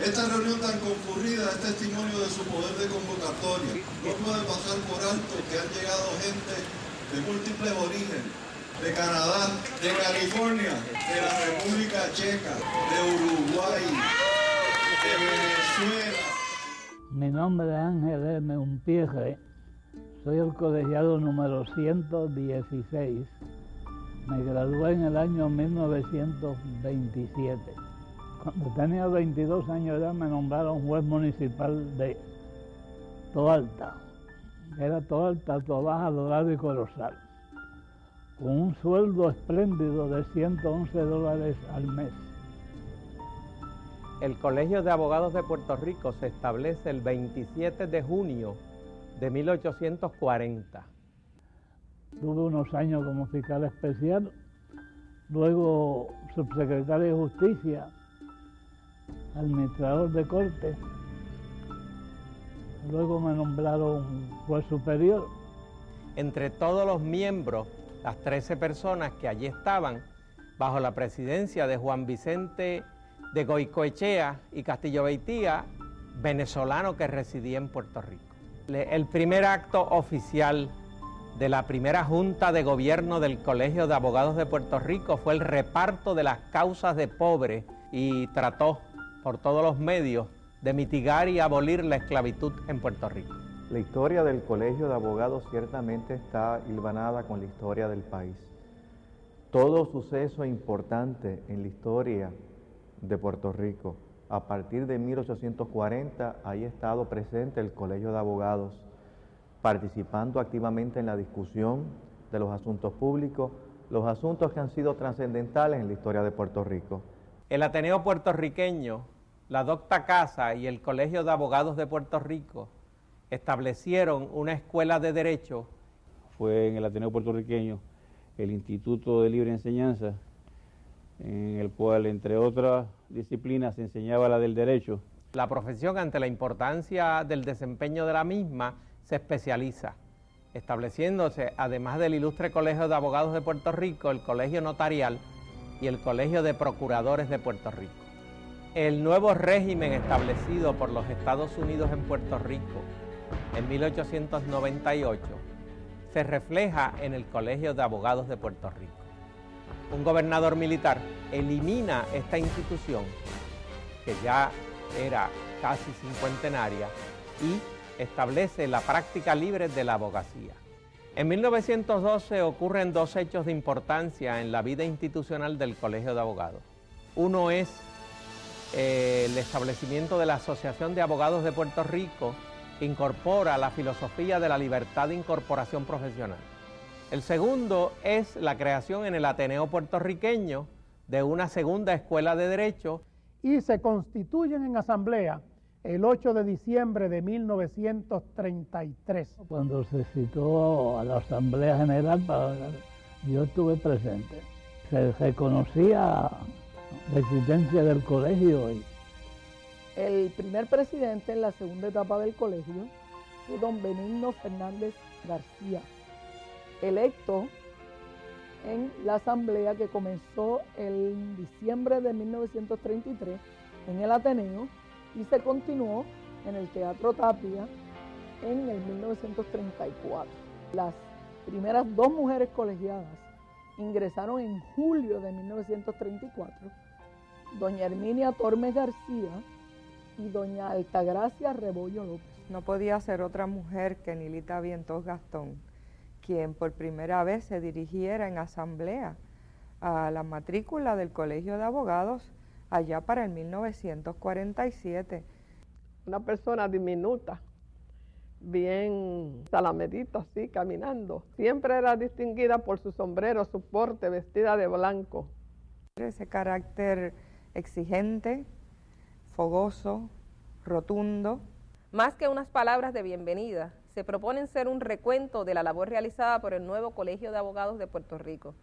Esta reunión tan concurrida es testimonio de su poder de convocatoria. No puede pasar por alto que han llegado gente de múltiples orígenes, de Canadá, de California, de la República Checa, de Uruguay, de Venezuela. Mi nombre es Ángel M. Umpierre, soy el colegiado número 116. Me gradué en el año 1927. Cuando tenía 22 años de edad me nombraron juez municipal de Toalta. Era Toalta, Tobaja, Dorado y Corozal, con un sueldo espléndido de $111 al mes. El Colegio de Abogados de Puerto Rico se establece el 27 de junio de 1840. Tuve unos años como fiscal especial, luego subsecretario de Justicia, administrador de corte, luego me nombraron juez superior. Entre todos los miembros, las 13 personas que allí estaban, bajo la presidencia de Juan Vicente de Goicoechea y Castillo Beitía, venezolano que residía en Puerto Rico. El primer acto oficial de la primera Junta de Gobierno del Colegio de Abogados de Puerto Rico fue el reparto de las causas de pobres y trató por todos los medios de mitigar y abolir la esclavitud en Puerto Rico. La historia del Colegio de Abogados ciertamente está hilvanada con la historia del país. Todo suceso importante en la historia de Puerto Rico, a partir de 1840, ahí ha estado presente el Colegio de Abogados, participando activamente en la discusión de los asuntos públicos, los asuntos que han sido trascendentales en la historia de Puerto Rico. El Ateneo puertorriqueño, la Docta Casa y el Colegio de Abogados de Puerto Rico establecieron una escuela de Derecho. Fue en el Ateneo puertorriqueño el Instituto de Libre Enseñanza, en el cual, entre otras disciplinas, se enseñaba la del derecho. La profesión, ante la importancia del desempeño de la misma, se especializa, estableciéndose, además del ilustre Colegio de Abogados de Puerto Rico, el Colegio Notarial y el Colegio de Procuradores de Puerto Rico. El nuevo régimen establecido por los Estados Unidos en Puerto Rico en 1898 se refleja en el Colegio de Abogados de Puerto Rico. Un gobernador militar elimina esta institución, que ya era casi cincuentenaria, y establece la práctica libre de la abogacía. En 1912 ocurren dos hechos de importancia en la vida institucional del Colegio de Abogados. Uno es el establecimiento de la Asociación de Abogados de Puerto Rico, que incorpora la filosofía de la libertad de incorporación profesional. El segundo es la creación en el Ateneo puertorriqueño de una segunda escuela de Derecho. Y se constituyen en asamblea el 8 de diciembre de 1933. Cuando se citó a la Asamblea General, yo estuve presente. Se reconocía la existencia del colegio. El primer presidente en la segunda etapa del colegio fue don Benigno Fernández García, electo en la asamblea que comenzó en diciembre de 1933 en el Ateneo y se continuó en el Teatro Tapia en el 1934. Las primeras dos mujeres colegiadas ingresaron en julio de 1934, doña Herminia Tormes García y doña Altagracia Rebollo López. No podía ser otra mujer que Nilita Vientos Gastón, quien por primera vez se dirigiera en asamblea a la matrícula del Colegio de Abogados allá para el 1947. Una persona diminuta, bien salamedita así, caminando. Siempre era distinguida por su sombrero, su porte, vestida de blanco. Ese carácter exigente, fogoso, rotundo. Más que unas palabras de bienvenida, se proponen ser un recuento de la labor realizada por el nuevo Colegio de Abogados de Puerto Rico,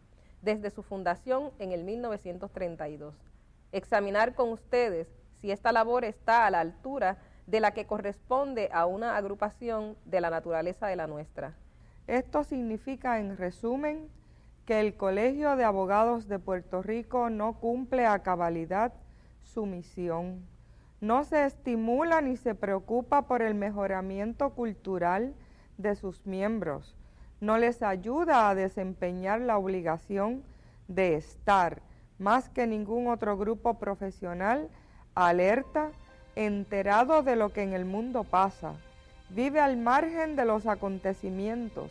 desde su fundación en el 1932. Examinar con ustedes si esta labor está a la altura de la que corresponde a una agrupación de la naturaleza de la nuestra. Esto significa, en resumen, que el Colegio de Abogados de Puerto Rico no cumple a cabalidad su misión, no se estimula ni se preocupa por el mejoramiento cultural de sus miembros, no les ayuda a desempeñar la obligación de estar, más que ningún otro grupo profesional, alerta, enterado de lo que en el mundo pasa, vive al margen de los acontecimientos,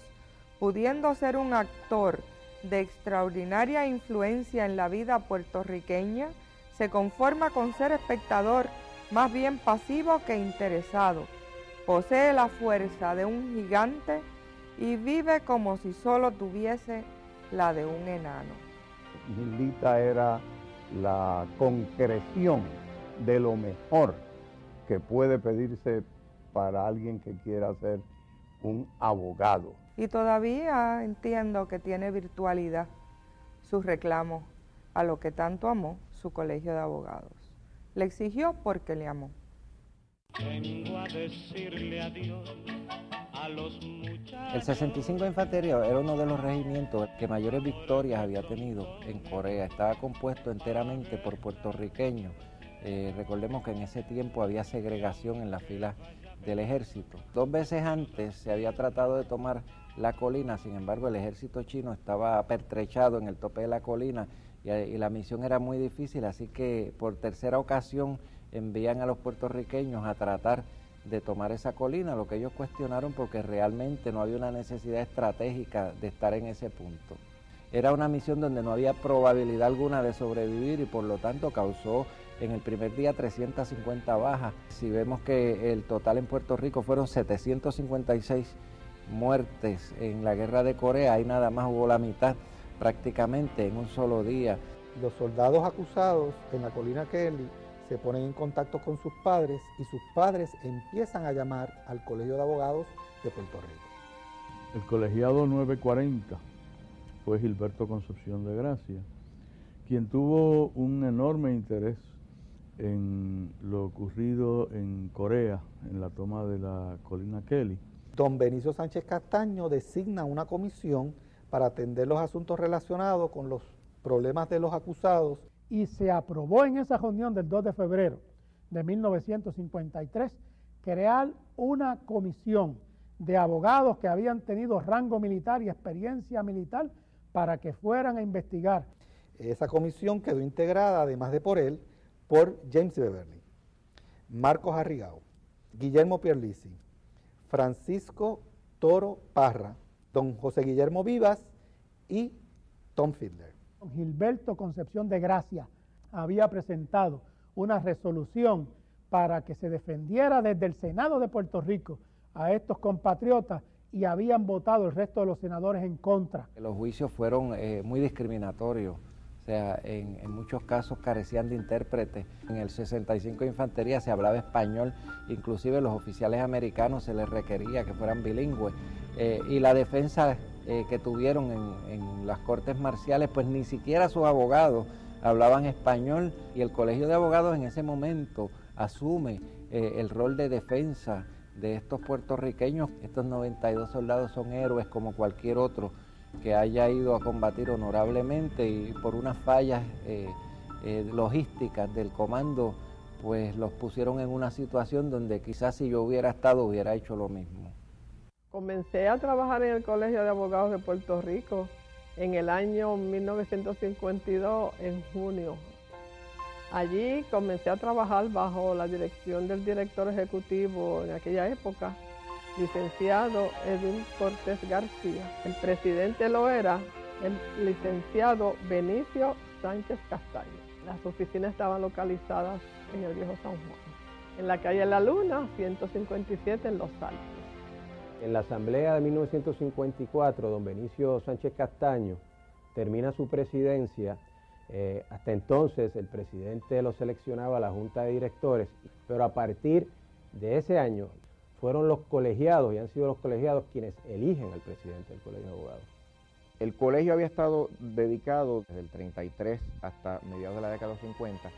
pudiendo ser un actor de extraordinaria influencia en la vida puertorriqueña, se conforma con ser espectador, más bien pasivo que interesado, posee la fuerza de un gigante y vive como si solo tuviese la de un enano. Gildita era la concreción de lo mejor que puede pedirse para alguien que quiera ser un abogado. Y todavía entiendo que tiene virtualidad sus reclamos a lo que tanto amó su colegio de abogados. Le exigió porque le amó. Vengo a decirle adiós a los muchachos. El 65 de Infantería era uno de los regimientos que mayores victorias había tenido en Corea. Estaba compuesto enteramente por puertorriqueños. Recordemos que en ese tiempo había segregación en las filas del ejército. 2 veces antes se había tratado de tomar la colina, sin embargo el ejército chino estaba pertrechado en el tope de la colina y la misión era muy difícil, así que por tercera ocasión envían a los puertorriqueños a tratar de tomar esa colina, lo que ellos cuestionaron porque realmente no había una necesidad estratégica de estar en ese punto. Era una misión donde no había probabilidad alguna de sobrevivir y por lo tanto causó en el primer día 350 bajas. Si vemos que el total en Puerto Rico fueron 756 muertes en la guerra de Corea, ahí nada más hubo la mitad prácticamente en un solo día. Los soldados acusados en la colina Kelly se ponen en contacto con sus padres y sus padres empiezan a llamar al Colegio de Abogados de Puerto Rico. El colegiado 940 fue Gilberto Concepción de Gracia, quien tuvo un enorme interés en lo ocurrido en Corea, en la toma de la colina Kelly. Don Benicio Sánchez Castaño designa una comisión para atender los asuntos relacionados con los problemas de los acusados. Y se aprobó en esa reunión del 2 de febrero de 1953 crear una comisión de abogados que habían tenido rango militar y experiencia militar para que fueran a investigar. Esa comisión quedó integrada, además de por él, por James Beverly, Marcos Arrigao, Guillermo Pierlisi, Francisco Toro Parra, don José Guillermo Vivas y Tom Fiedler. Gilberto Concepción de Gracia había presentado una resolución para que se defendiera desde el Senado de Puerto Rico a estos compatriotas y habían votado el resto de los senadores en contra. Los juicios fueron muy discriminatorios, o sea, en muchos casos carecían de intérprete. En el 65 de Infantería se hablaba español, inclusive los oficiales americanos se les requería que fueran bilingües, y la defensa que tuvieron en las cortes marciales, pues ni siquiera sus abogados hablaban español, y el Colegio de Abogados en ese momento asume el rol de defensa de estos puertorriqueños. Estos 92 soldados son héroes como cualquier otro que haya ido a combatir honorablemente, y por unas fallas logísticas del comando, pues los pusieron en una situación donde quizás si yo hubiera estado hubiera hecho lo mismo. Comencé a trabajar en el Colegio de Abogados de Puerto Rico en el año 1952, en junio. Allí comencé a trabajar bajo la dirección del director ejecutivo en aquella época, licenciado Edwin Cortés García. El presidente lo era el licenciado Benicio Sánchez Castaño. Las oficinas estaban localizadas en el Viejo San Juan, en la calle La Luna, 157 en Los Altos. En la asamblea de 1954, don Benicio Sánchez Castaño termina su presidencia. Hasta entonces el presidente lo seleccionaba a la Junta de Directores, pero a partir de ese año fueron los colegiados, y han sido los colegiados quienes eligen al presidente del Colegio de Abogados. El colegio había estado dedicado desde el 33 hasta mediados de la década de los 50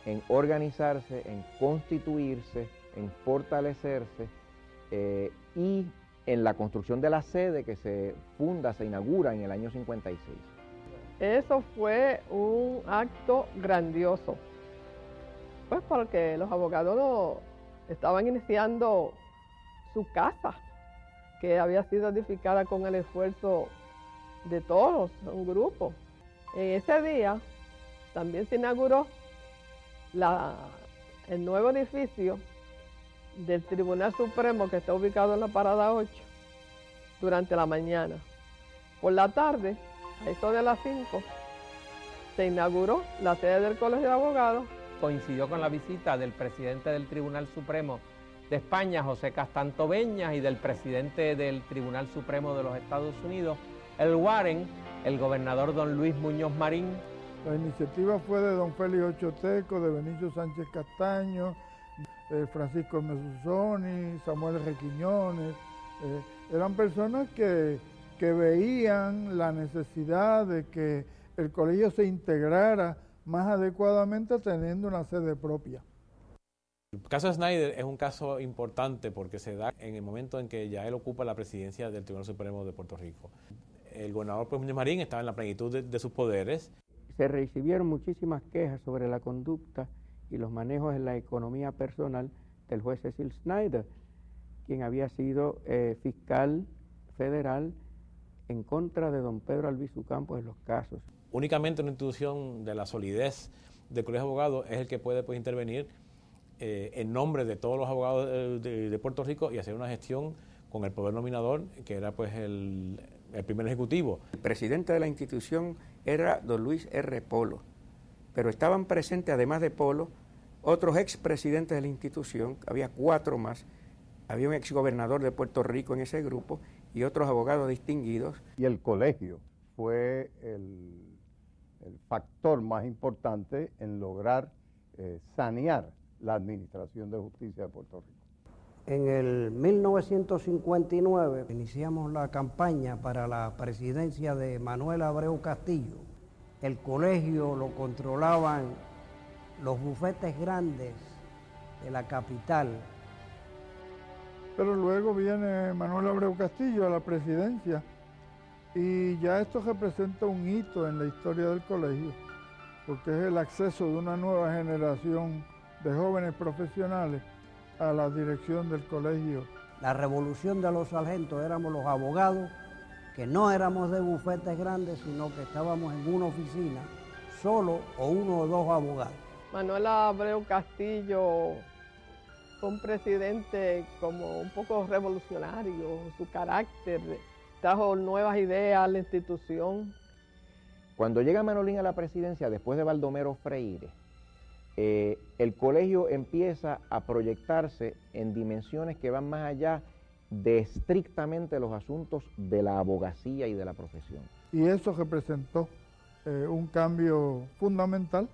en organizarse, en constituirse, en fortalecerse y en la construcción de la sede que se inaugura en el año 56. Eso fue un acto grandioso, Pues porque los abogados estaban iniciando su casa, que había sido edificada con el esfuerzo de todos, un grupo. En ese día también se inauguró el nuevo edificio del Tribunal Supremo, que está ubicado en la Parada 8, durante la mañana. Por la tarde, a eso de las 5, se inauguró la sede del Colegio de Abogados. Coincidió con la visita del presidente del Tribunal Supremo de España, José Castanto Beñas, y del presidente del Tribunal Supremo de los Estados Unidos, el Warren, el gobernador don Luis Muñoz Marín. La iniciativa fue de don Félix Ochoteco, de Benicio Sánchez Castaño, Francisco Mesusoni, Samuel Requiñones. Eran personas que veían la necesidad de que el colegio se integrara más adecuadamente teniendo una sede propia. El caso Snyder es un caso importante porque se da en el momento en que ya él ocupa la presidencia del Tribunal Supremo de Puerto Rico. El gobernador Muñoz Marín estaba en la plenitud de sus poderes. Se recibieron muchísimas quejas sobre la conducta y los manejos en la economía personal del juez Cecil Snyder, quien había sido fiscal federal en contra de don Pedro Albizu Campos en los casos. Únicamente una institución de la solidez del Colegio de Abogados es el que puede intervenir en nombre de todos los abogados de Puerto Rico y hacer una gestión con el poder nominador, que era pues el primer ejecutivo. El presidente de la institución era don Luis R. Polo, pero estaban presentes, además de Polo, otros expresidentes de la institución, había 4 más, había un exgobernador de Puerto Rico en ese grupo y otros abogados distinguidos. Y el colegio fue el factor más importante en lograr sanear la administración de justicia de Puerto Rico. En el 1959 iniciamos la campaña para la presidencia de Manuel Abreu Castillo. El colegio lo controlaban los bufetes grandes de la capital. Pero luego viene Manuel Abreu Castillo a la presidencia y ya esto representa un hito en la historia del colegio, porque es el acceso de una nueva generación de jóvenes profesionales a la dirección del colegio. La revolución de los sargentos éramos los abogados, que no éramos de bufetes grandes, sino que estábamos en una oficina, solo o 1 o 2 abogados. Manuel Abreu Castillo fue un presidente como un poco revolucionario, su carácter, trajo nuevas ideas a la institución. Cuando llega Manolín a la presidencia, después de Baldomero Freire, el colegio empieza a proyectarse en dimensiones que van más allá de estrictamente los asuntos de la abogacía y de la profesión. Y eso representó un cambio fundamental,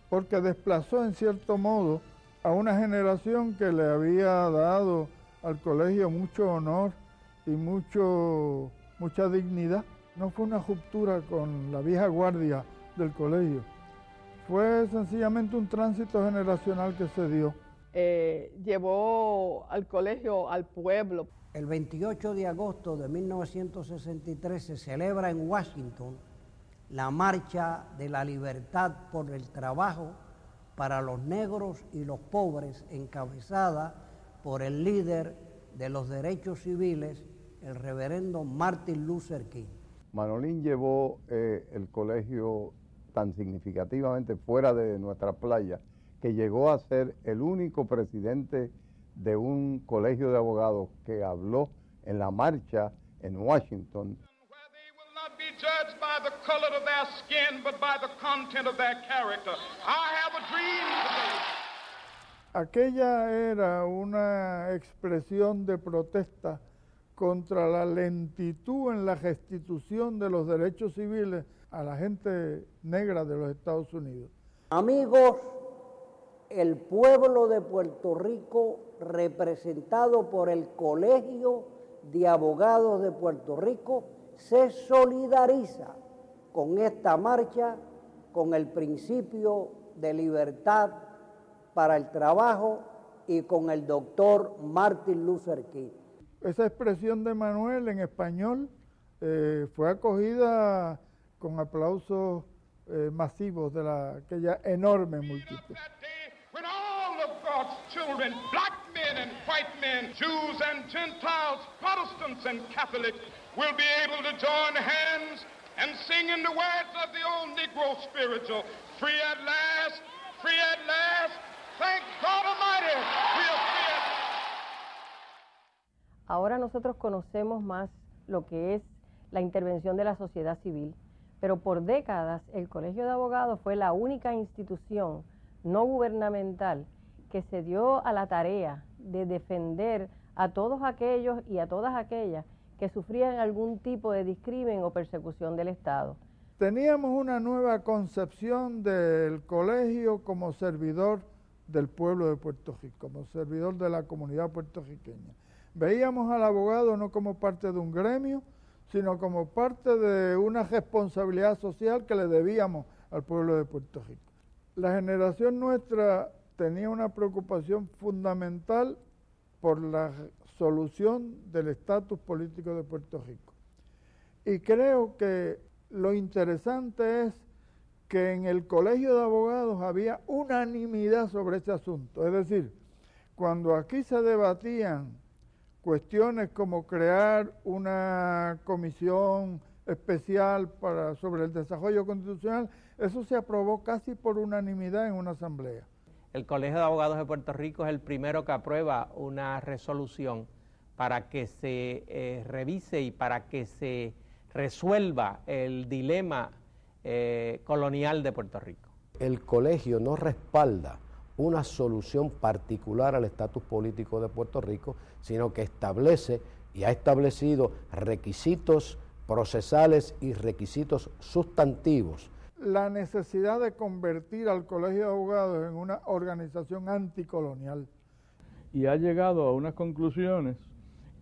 porque desplazó en cierto modo a una generación que le había dado al colegio mucho honor y mucha dignidad. No fue una ruptura con la vieja guardia del colegio, fue sencillamente un tránsito generacional que se dio. Llevó al colegio al pueblo. El 28 de agosto de 1963 se celebra en Washington la Marcha de la Libertad por el Trabajo para los negros y los pobres, encabezada por el líder de los derechos civiles, el reverendo Martin Luther King. Manolín llevó el colegio tan significativamente fuera de nuestra playa que llegó a ser el único presidente de un colegio de abogados que habló en la marcha en Washington. Judged by the color of their skin, but by the content of their character. I have a dream today. Aquella era una expresión de protesta contra la lentitud en la restitución de los derechos civiles a la gente negra de los Estados Unidos. Amigos, el pueblo de Puerto Rico, representado por el Colegio de Abogados de Puerto Rico, se solidariza con esta marcha, con el principio de libertad para el trabajo y con el doctor Martin Luther King. Esa expresión de Manuel en español fue acogida con aplausos masivos de aquella enorme multitud. When all of God's children, black men and white men, Jews and Gentiles, Protestants and Catholics, will be able to join hands and sing in the words of the old Negro spiritual, free at last, thank God Almighty, we are free at last. Ahora nosotros conocemos más lo que es la intervención de la sociedad civil, pero por décadas el Colegio de Abogados fue la única institución no gubernamental que se dio a la tarea de defender a todos aquellos y a todas aquellas que sufrían algún tipo de discrimen o persecución del Estado. Teníamos una nueva concepción del colegio como servidor del pueblo de Puerto Rico, como servidor de la comunidad puertorriqueña. Veíamos al abogado no como parte de un gremio, sino como parte de una responsabilidad social que le debíamos al pueblo de Puerto Rico. La generación nuestra tenía una preocupación fundamental por la solución del estatus político de Puerto Rico. Y creo que lo interesante es que en el Colegio de Abogados había unanimidad sobre ese asunto. Es decir, cuando aquí se debatían cuestiones como crear una comisión especial sobre el desarrollo constitucional, eso se aprobó casi por unanimidad en una asamblea. El Colegio de Abogados de Puerto Rico es el primero que aprueba una resolución para que se revise y para que se resuelva el dilema colonial de Puerto Rico. El colegio no respalda una solución particular al estatus político de Puerto Rico, sino que establece y ha establecido requisitos procesales y requisitos sustantivos. La necesidad de convertir al Colegio de Abogados en una organización anticolonial. Y ha llegado a unas conclusiones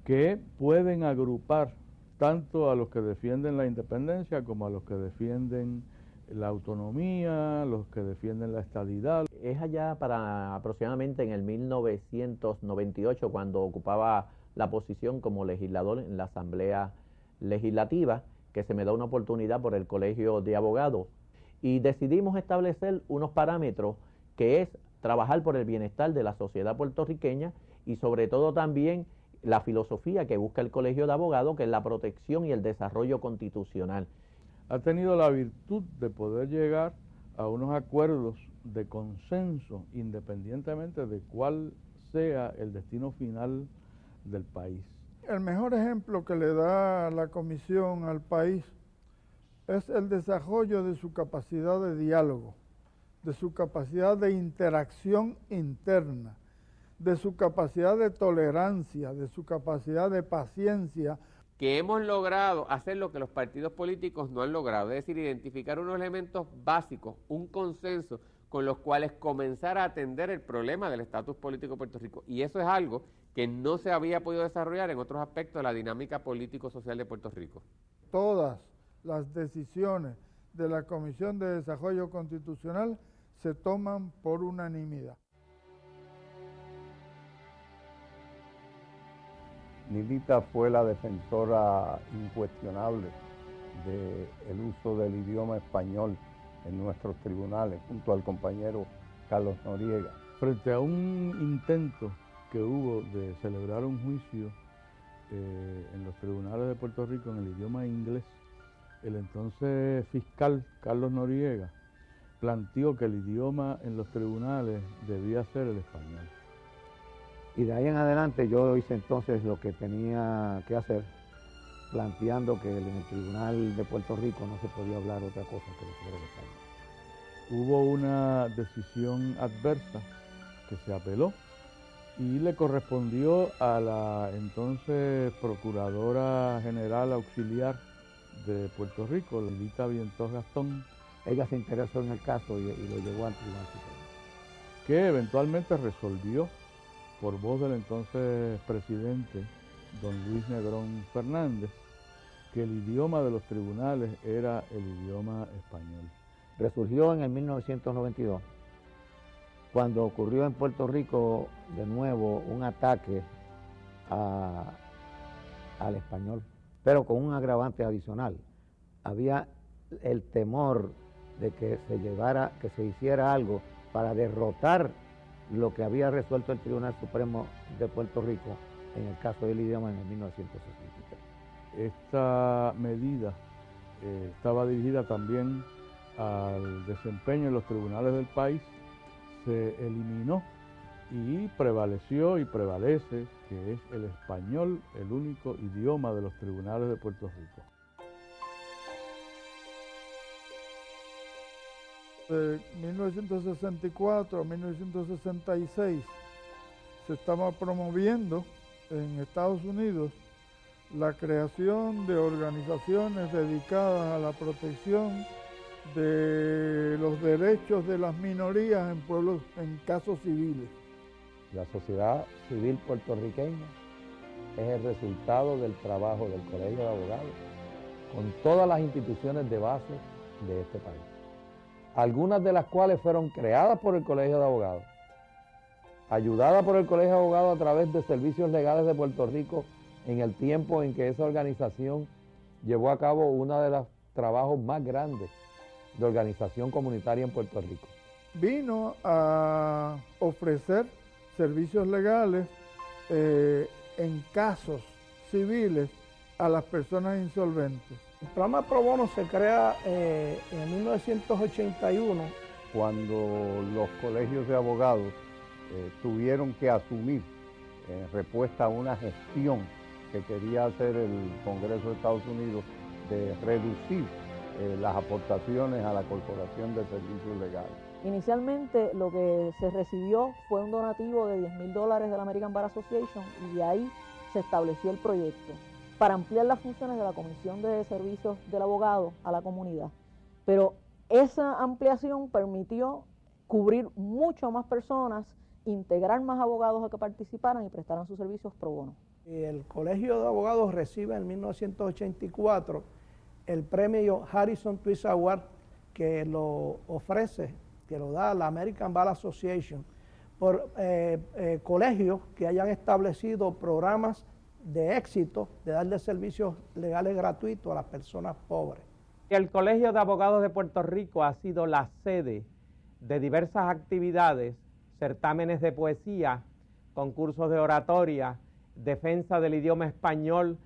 que pueden agrupar tanto a los que defienden la independencia como a los que defienden la autonomía, los que defienden la estadidad. Es allá para aproximadamente en el 1998 cuando ocupaba la posición como legislador en la Asamblea Legislativa, que se me da una oportunidad por el Colegio de Abogados y decidimos establecer unos parámetros que es trabajar por el bienestar de la sociedad puertorriqueña y sobre todo también la filosofía que busca el Colegio de Abogados, que es la protección y el desarrollo constitucional. Ha tenido la virtud de poder llegar a unos acuerdos de consenso independientemente de cuál sea el destino final del país. El mejor ejemplo que le da la Comisión al país es el desarrollo de su capacidad de diálogo, de su capacidad de interacción interna, de su capacidad de tolerancia, de su capacidad de paciencia. Que hemos logrado hacer lo que los partidos políticos no han logrado, es decir, identificar unos elementos básicos, un consenso con los cuales comenzar a atender el problema del estatus político de Puerto Rico. Y eso es algo que no se había podido desarrollar en otros aspectos de la dinámica político-social de Puerto Rico. Todas las decisiones de la Comisión de Desarrollo Constitucional se toman por unanimidad. Nilita fue la defensora incuestionable del uso del idioma español en nuestros tribunales, junto al compañero Carlos Noriega. Frente a un intento que hubo de celebrar un juicio en los tribunales de Puerto Rico en el idioma inglés, el entonces fiscal Carlos Noriega planteó que el idioma en los tribunales debía ser el español. Y de ahí en adelante yo hice entonces lo que tenía que hacer, planteando que en el Tribunal de Puerto Rico no se podía hablar otra cosa que fuera el español. Hubo una decisión adversa que se apeló y le correspondió a la entonces Procuradora General Auxiliar de Puerto Rico, Lilita Vientos Gastón. Ella se interesó en el caso y lo llevó al Tribunal Supremo. Que eventualmente resolvió por voz del entonces presidente, don Luis Negrón Fernández, que el idioma de los tribunales era el idioma español. Resurgió en el 1992, cuando ocurrió en Puerto Rico de nuevo un ataque al español, pero con un agravante adicional. Había el temor de que se hiciera algo para derrotar lo que había resuelto el Tribunal Supremo de Puerto Rico en el caso del idioma en el 1963. Esta medida estaba dirigida también al desempeño en los tribunales del país, se eliminó y prevaleció y prevalece que es el español el único idioma de los tribunales de Puerto Rico. De 1964 a 1966 se estaba promoviendo en Estados Unidos la creación de organizaciones dedicadas a la protección de los derechos de las minorías en pueblos, en casos civiles. La sociedad civil puertorriqueña es el resultado del trabajo del Colegio de Abogados con todas las instituciones de base de este país, algunas de las cuales fueron creadas por el Colegio de Abogados, ayudadas por el Colegio de Abogados a través de Servicios Legales de Puerto Rico en el tiempo en que esa organización llevó a cabo uno de los trabajos más grandes de organización comunitaria en Puerto Rico. Vino a ofrecer servicios legales en casos civiles a las personas insolventes. El programa Pro Bono se crea en 1981. Cuando los colegios de abogados tuvieron que asumir en respuesta a una gestión que quería hacer el Congreso de Estados Unidos de reducir las aportaciones a la Corporación de Servicios Legales. Inicialmente lo que se recibió fue un donativo de $10,000 de la American Bar Association y de ahí se estableció el proyecto para ampliar las funciones de la Comisión de Servicios del Abogado a la comunidad. Pero esa ampliación permitió cubrir mucho más personas, integrar más abogados a que participaran y prestaran sus servicios pro bono. El Colegio de Abogados recibe en 1984 el premio Harrison Twist Award, que lo ofrece, que lo da la American Bar Association, por colegios que hayan establecido programas de éxito de darle servicios legales gratuitos a las personas pobres. El Colegio de Abogados de Puerto Rico ha sido la sede de diversas actividades, certámenes de poesía, concursos de oratoria, defensa del idioma español,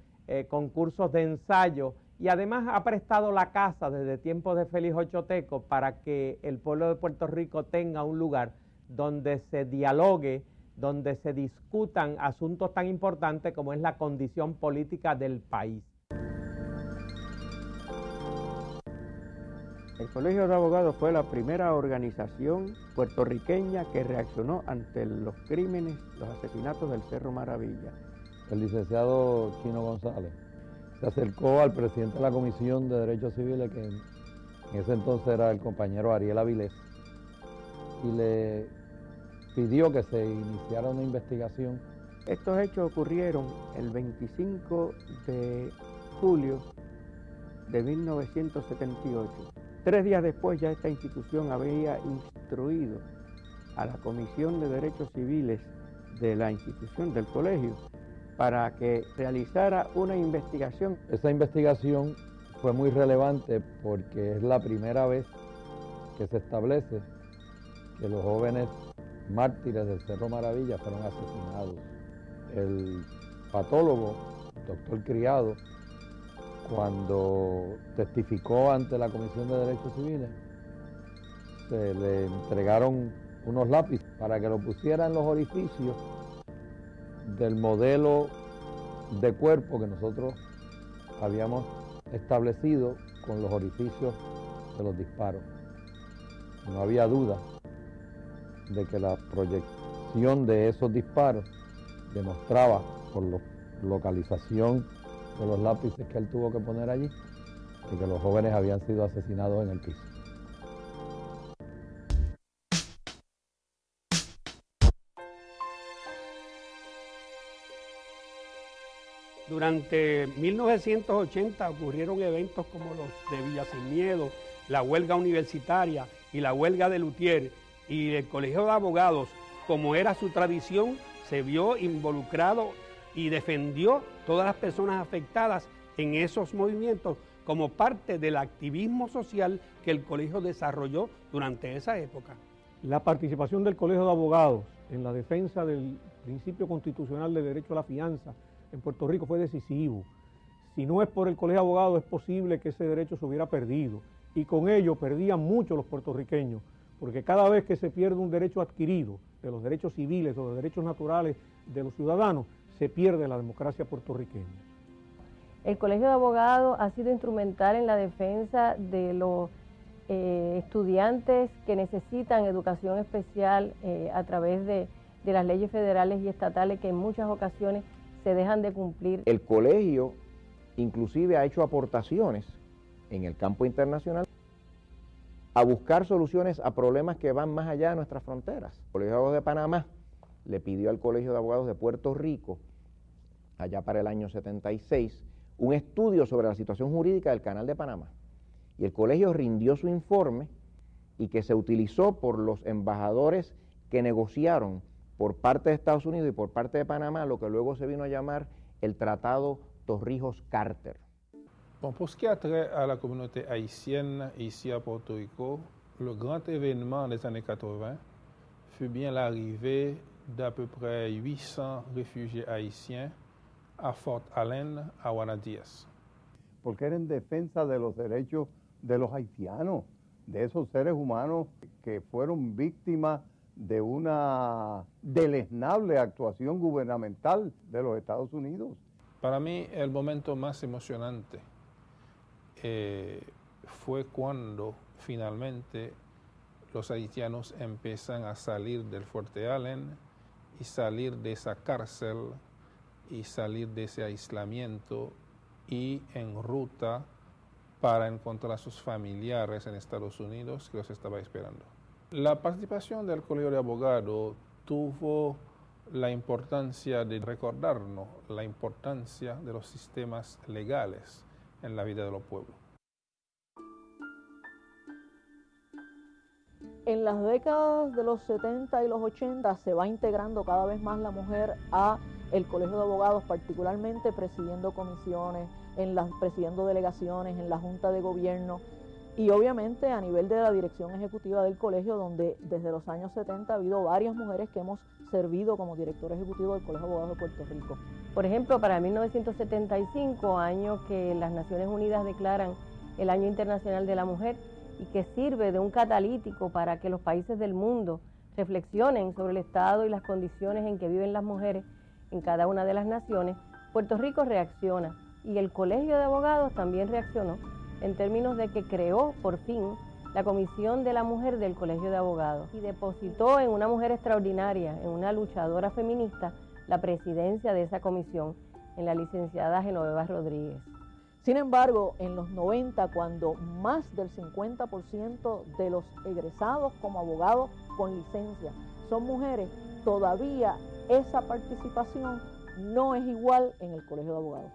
concursos de ensayo, y además ha prestado la casa desde tiempos de Félix Ochoteco para que el pueblo de Puerto Rico tenga un lugar donde se dialogue, donde se discutan asuntos tan importantes como es la condición política del país. El Colegio de Abogados fue la primera organización puertorriqueña que reaccionó ante los crímenes, los asesinatos del Cerro Maravilla. El licenciado Chino González se acercó al presidente de la Comisión de Derechos Civiles, que en ese entonces era el compañero Ariel Avilés, y le pidió que se iniciara una investigación. Estos hechos ocurrieron el 25 de julio de 1978. 3 días después ya esta institución había instruido a la Comisión de Derechos Civiles de la institución del colegio para que realizara una investigación. Esa investigación fue muy relevante porque es la primera vez que se establece que los jóvenes mártires del Cerro Maravilla fueron asesinados. El patólogo, doctor Criado, cuando testificó ante la Comisión de Derechos Civiles, se le entregaron unos lápices para que lo pusiera en los orificios del modelo de cuerpo que nosotros habíamos establecido con los orificios de los disparos. No había duda de que la proyección de esos disparos demostraba, por la localización de los lápices que él tuvo que poner allí, de que los jóvenes habían sido asesinados en el piso. Durante 1980 ocurrieron eventos como los de Villa Sin Miedo, la huelga universitaria y la huelga de luthier, y el Colegio de Abogados, como era su tradición, se vio involucrado y defendió todas las personas afectadas en esos movimientos como parte del activismo social que el colegio desarrolló durante esa época. La participación del Colegio de Abogados en la defensa del principio constitucional de derecho a la fianza en Puerto Rico fue decisivo. Si no es por el Colegio de Abogados, es posible que ese derecho se hubiera perdido, y con ello perdían mucho los puertorriqueños, porque cada vez que se pierde un derecho adquirido, de los derechos civiles o de los derechos naturales de los ciudadanos, se pierde la democracia puertorriqueña. El Colegio de Abogados ha sido instrumental en la defensa de los estudiantes que necesitan educación especial a través de las leyes federales y estatales que en muchas ocasiones se dejan de cumplir. El colegio inclusive ha hecho aportaciones en el campo internacional a buscar soluciones a problemas que van más allá de nuestras fronteras. El Colegio de Abogados de Panamá le pidió al Colegio de Abogados de Puerto Rico, allá para el año 76, un estudio sobre la situación jurídica del Canal de Panamá. Y el colegio rindió su informe y que se utilizó por los embajadores que negociaron por parte de Estados Unidos y por parte de Panamá lo que luego se vino a llamar el Tratado Torrijos-Carter. Bon, pour ce qui a trait à la communauté haïtienne ici à Porto Rico, le grand événement des années 80 fut bien l'arrivée d'à peu près 800 réfugiés haïtiens a Fort Allen, a Juana Díaz. Porque era en defensa de los derechos de los haitianos, de esos seres humanos que fueron víctimas de una deleznable actuación gubernamental de los Estados Unidos. Para mí el momento más emocionante fue cuando finalmente los haitianos empiezan a salir del Fuerte Allen y salir de esa cárcel y salir de ese aislamiento y en ruta para encontrar a sus familiares en Estados Unidos que los estaba esperando. La participación del Colegio de Abogados tuvo la importancia de recordarnos la importancia de los sistemas legales en la vida de los pueblos. En las décadas de los 70 y los 80 se va integrando cada vez más la mujer a el Colegio de Abogados, particularmente presidiendo comisiones, presidiendo delegaciones, en la Junta de Gobierno y obviamente a nivel de la dirección ejecutiva del colegio, donde desde los años 70 ha habido varias mujeres que hemos servido como director ejecutivo del Colegio de Abogados de Puerto Rico. Por ejemplo, para 1975, año que las Naciones Unidas declaran el Año Internacional de la Mujer y que sirve de un catalítico para que los países del mundo reflexionen sobre el estado y las condiciones en que viven las mujeres en cada una de las naciones, Puerto Rico reacciona y el Colegio de Abogados también reaccionó en términos de que creó por fin la Comisión de la Mujer del Colegio de Abogados y depositó en una mujer extraordinaria, en una luchadora feminista, la presidencia de esa comisión, en la licenciada Genoveva Rodríguez. Sin embargo, en los 90, cuando más del 50% de los egresados como abogados con licencia son mujeres, todavía esa participación no es igual en el Colegio de Abogados.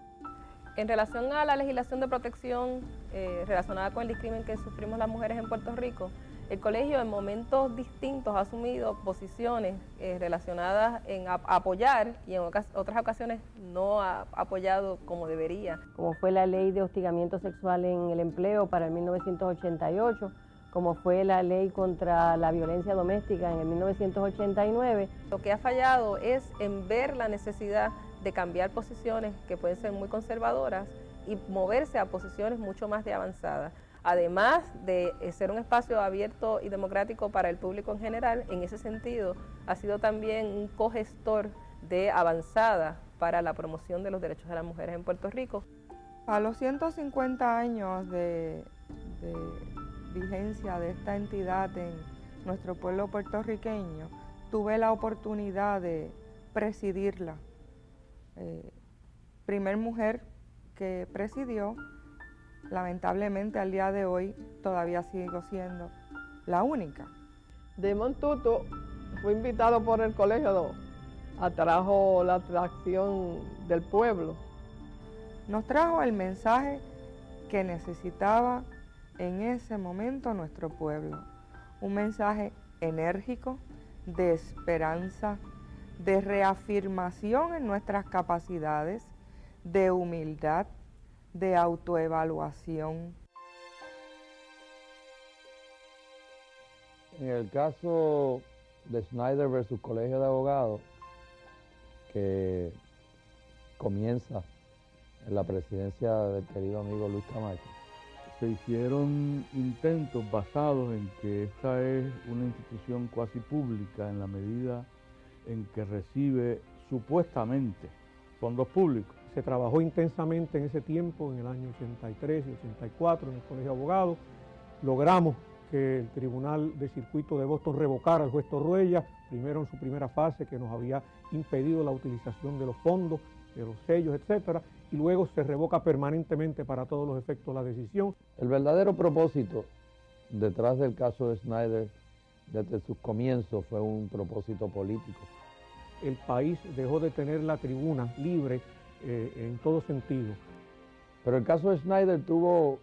En relación a la legislación de protección relacionada con el discrimen que sufrimos las mujeres en Puerto Rico, el colegio en momentos distintos ha asumido posiciones relacionadas en apoyar y en otras ocasiones no ha apoyado como debería. Como fue la ley de hostigamiento sexual en el empleo para el 1988, como fue la ley contra la violencia doméstica en el 1989. Lo que ha fallado es en ver la necesidad de cambiar posiciones que pueden ser muy conservadoras y moverse a posiciones mucho más de avanzadas. Además de ser un espacio abierto y democrático para el público en general, en ese sentido ha sido también un cogestor de avanzada para la promoción de los derechos de las mujeres en Puerto Rico. A los 150 años de vigencia de esta entidad en nuestro pueblo puertorriqueño, tuve la oportunidad de presidirla. Primer mujer que presidió, lamentablemente al día de hoy todavía sigo siendo la única. Damon Tutu fue invitado por el colegio, atrajo la atracción del pueblo. Nos trajo el mensaje que necesitaba en ese momento nuestro pueblo, un mensaje enérgico, de esperanza, de reafirmación en nuestras capacidades, de humildad, de autoevaluación. En el caso de Snyder versus Colegio de Abogados, que comienza en la presidencia del querido amigo Luis Camacho, se hicieron intentos basados en que esta es una institución cuasi pública en la medida en que recibe supuestamente fondos públicos. Se trabajó intensamente en ese tiempo, en el año 83 y 84, en el Colegio de Abogados. Logramos que el Tribunal de Circuito de Boston revocara al juez Torruella, primero en su primera fase, que nos había impedido la utilización de los fondos, de los sellos, etcétera, y luego se revoca permanentemente para todos los efectos la decisión. El verdadero propósito detrás del caso de Snyder desde sus comienzos fue un propósito político. El país dejó de tener la tribuna libre en todo sentido. Pero el caso de Snyder tuvo,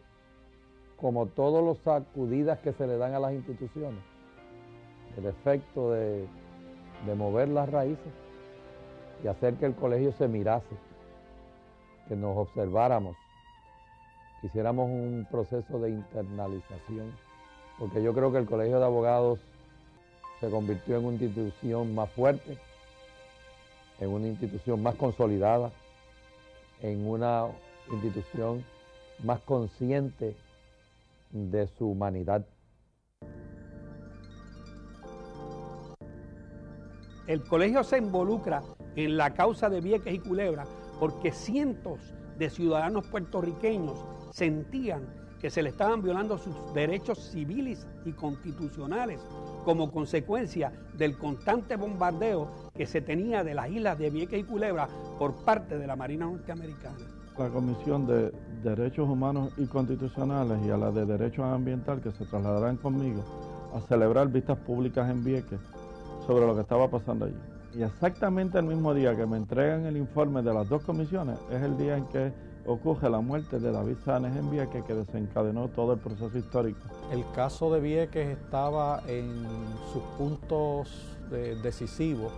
como todos los sacudidas que se le dan a las instituciones, el efecto de mover las raíces y hacer que el colegio se mirase, que nos observáramos, que hiciéramos un proceso de internalización, porque yo creo que el Colegio de Abogados se convirtió en una institución más fuerte, en una institución más consolidada, en una institución más consciente de su humanidad. El colegio se involucra en la causa de Vieques y Culebra porque cientos de ciudadanos puertorriqueños sentían que se le estaban violando sus derechos civiles y constitucionales como consecuencia del constante bombardeo que se tenía de las islas de Vieques y Culebra por parte de la Marina norteamericana. La Comisión de Derechos Humanos y Constitucionales y a la de Derechos Ambiental, que se trasladarán conmigo a celebrar vistas públicas en Vieques sobre lo que estaba pasando allí. Y exactamente el mismo día que me entregan el informe de las dos comisiones es el día en que ocurre la muerte de David Sanes en Vieques, que desencadenó todo el proceso histórico. El caso de Vieques estaba en sus puntos decisivos.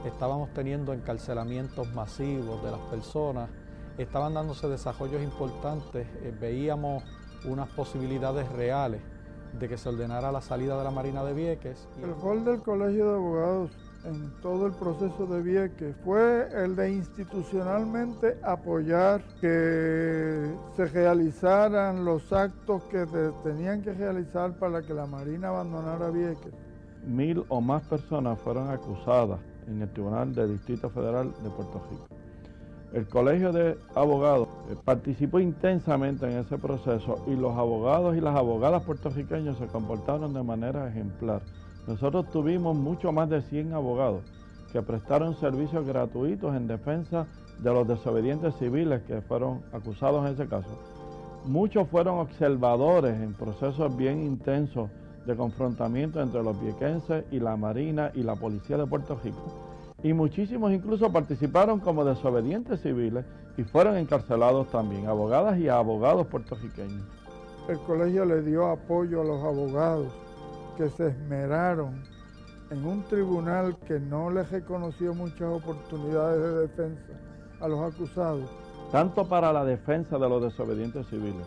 Estábamos teniendo encarcelamientos masivos de las personas, estaban dándose desarrollos importantes, veíamos unas posibilidades reales de que se ordenara la salida de la Marina de Vieques. El rol del Colegio de Abogados en todo el proceso de Vieques fue el de institucionalmente apoyar que se realizaran los actos que tenían que realizar para que la Marina abandonara Vieques. 1000 o más personas fueron acusadas en el Tribunal de Distrito Federal de Puerto Rico. El Colegio de Abogados participó intensamente en ese proceso y los abogados y las abogadas puertorriqueños se comportaron de manera ejemplar. Nosotros tuvimos mucho más de 100 abogados que prestaron servicios gratuitos en defensa de los desobedientes civiles que fueron acusados en ese caso. Muchos fueron observadores en procesos bien intensos de confrontamiento entre los viequenses y la Marina y la Policía de Puerto Rico. Y muchísimos incluso participaron como desobedientes civiles y fueron encarcelados también, abogadas y abogados puertorriqueños. El colegio le dio apoyo a los abogados que se esmeraron en un tribunal que no les reconoció muchas oportunidades de defensa a los acusados. Tanto para la defensa de los desobedientes civiles,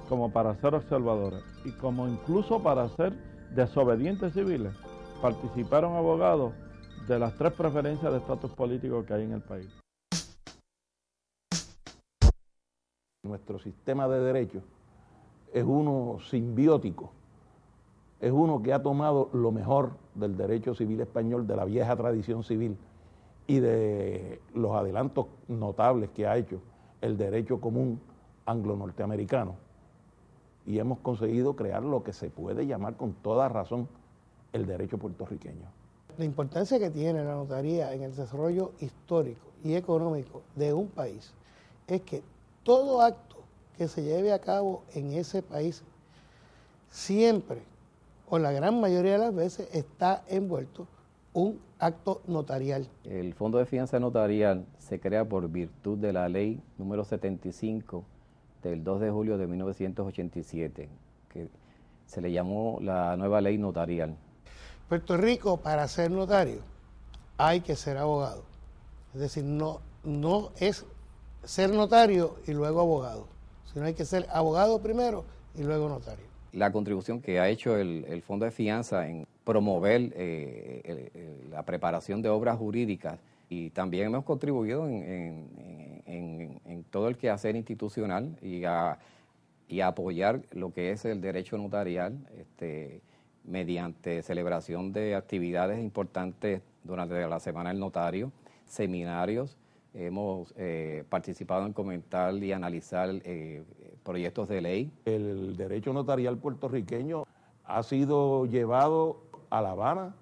como para ser observadores, y como incluso para ser desobedientes civiles, participaron abogados de las 3 preferencias de estatus político que hay en el país. Nuestro sistema de derecho es uno simbiótico, es uno que ha tomado lo mejor del derecho civil español, de la vieja tradición civil y de los adelantos notables que ha hecho el derecho común anglo-norteamericano, y hemos conseguido crear lo que se puede llamar con toda razón el derecho puertorriqueño. La importancia que tiene la notaría en el desarrollo histórico y económico de un país es que todo acto que se lleve a cabo en ese país siempre, o la gran mayoría de las veces, está envuelto un acto notarial. El Fondo de Fianza Notarial se crea por virtud de la ley número 75 del 2 de julio de 1987, que se le llamó la nueva ley notarial. Puerto Rico, para ser notario, hay que ser abogado. Es decir, no es ser notario y luego abogado. sino hay que ser abogado primero y luego notario. La contribución que ha hecho el Fondo de Fianza en promover la preparación de obras jurídicas, y también hemos contribuido en todo el quehacer institucional y a apoyar lo que es el derecho notarial mediante celebración de actividades importantes durante la Semana del Notario, seminarios. Hemos participado en comentar y analizar proyectos de ley. El derecho notarial puertorriqueño ha sido llevado a La Habana,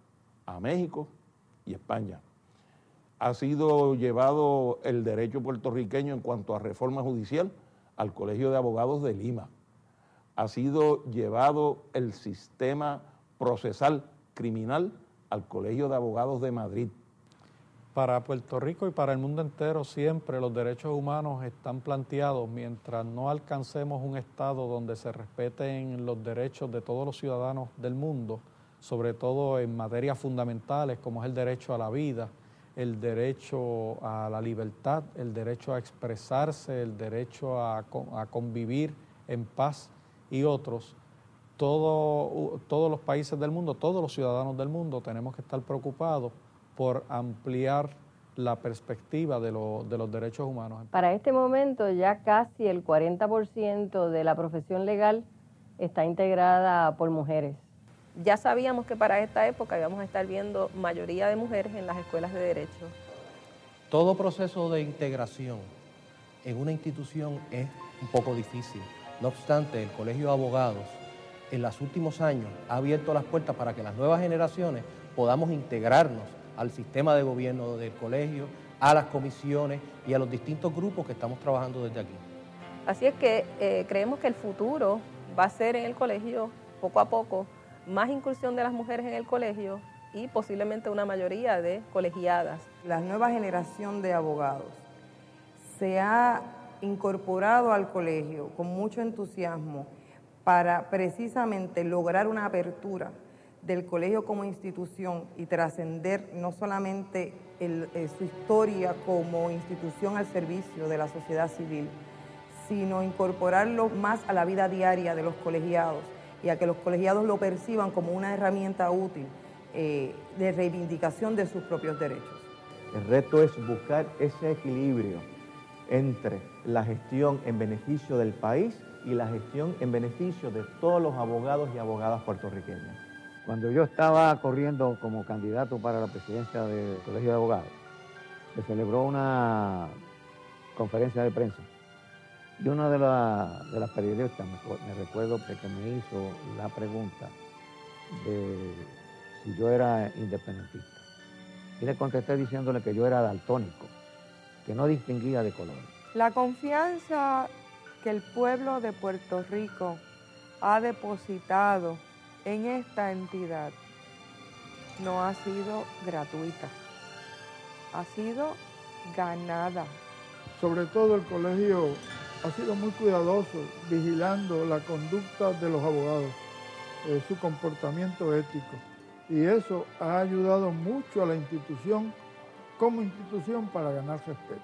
a México y España. Ha sido llevado el derecho puertorriqueño en cuanto a reforma judicial al Colegio de Abogados de Lima. Ha sido llevado el sistema procesal criminal al Colegio de Abogados de Madrid. Para Puerto Rico y para el mundo entero siempre los derechos humanos están planteados mientras no alcancemos un estado donde se respeten los derechos de todos los ciudadanos del mundo, sobre todo en materias fundamentales como es el derecho a la vida, el derecho a la libertad, el derecho a expresarse, el derecho a convivir en paz y otros. Todos los países del mundo, todos los ciudadanos del mundo tenemos que estar preocupados por ampliar la perspectiva de los derechos humanos. Para este momento ya casi el 40% de la profesión legal está integrada por mujeres. Ya sabíamos que para esta época íbamos a estar viendo mayoría de mujeres en las escuelas de derecho. Todo proceso de integración en una institución es un poco difícil. No obstante, el Colegio de Abogados en los últimos años ha abierto las puertas para que las nuevas generaciones podamos integrarnos al sistema de gobierno del colegio, a las comisiones y a los distintos grupos que estamos trabajando desde aquí. Así es que creemos que el futuro va a ser en el colegio, poco a poco, más incursión de las mujeres en el colegio y posiblemente una mayoría de colegiadas. La nueva generación de abogados se ha incorporado al colegio con mucho entusiasmo para precisamente lograr una apertura del colegio como institución y trascender no solamente su historia como institución al servicio de la sociedad civil, sino incorporarlo más a la vida diaria de los colegiados y a que los colegiados lo perciban como una herramienta útil de reivindicación de sus propios derechos. El reto es buscar ese equilibrio entre la gestión en beneficio del país y la gestión en beneficio de todos los abogados y abogadas puertorriqueñas. Cuando yo estaba corriendo como candidato para la presidencia del Colegio de Abogados, se celebró una conferencia de prensa y una de las periodistas, me recuerdo que me hizo la pregunta de si yo era independentista. Y le contesté diciéndole que yo era daltónico, que no distinguía de colores. La confianza que el pueblo de Puerto Rico ha depositado en esta entidad no ha sido gratuita, ha sido ganada. Sobre todo el colegio ha sido muy cuidadoso vigilando la conducta de los abogados, su comportamiento ético, y eso ha ayudado mucho a la institución como institución para ganar respeto.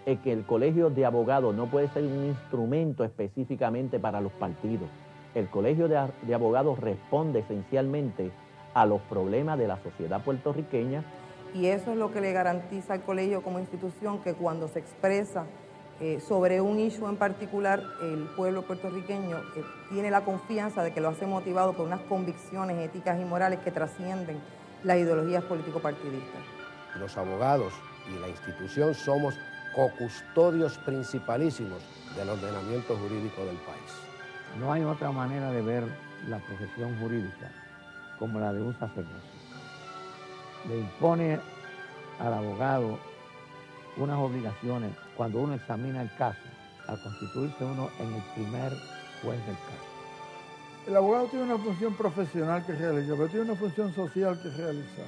Es que el colegio de abogados no puede ser un instrumento específicamente para los partidos. El colegio de abogados responde esencialmente a los problemas de la sociedad puertorriqueña. Y eso es lo que le garantiza al colegio como institución, que cuando se expresa sobre un issue en particular, el pueblo puertorriqueño tiene la confianza de que lo hace motivado por unas convicciones éticas y morales que trascienden las ideologías político-partidistas. Los abogados y la institución somos cocustodios principalísimos del ordenamiento jurídico del país. No hay otra manera de ver la profesión jurídica como la de un sacerdocio. Le impone al abogado unas obligaciones cuando uno examina el caso, al constituirse uno en el primer juez del caso. El abogado tiene una función profesional que realiza, pero tiene una función social que realizar.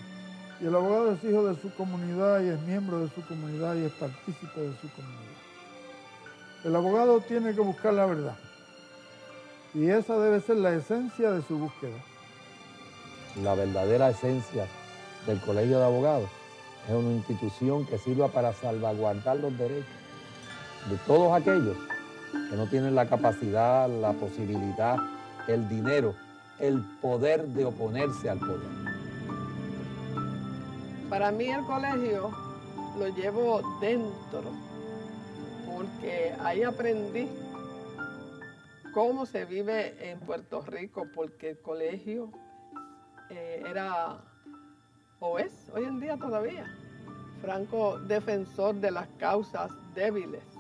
Y el abogado es hijo de su comunidad y es miembro de su comunidad y es partícipe de su comunidad. El abogado tiene que buscar la verdad. Y esa debe ser la esencia de su búsqueda. La verdadera esencia del Colegio de Abogados es una institución que sirva para salvaguardar los derechos de todos aquellos que no tienen la capacidad, la posibilidad, el dinero, el poder de oponerse al poder. Para mí el colegio lo llevo dentro, porque ahí aprendí cómo se vive en Puerto Rico, porque el colegio era, o es hoy en día todavía, franco defensor de las causas débiles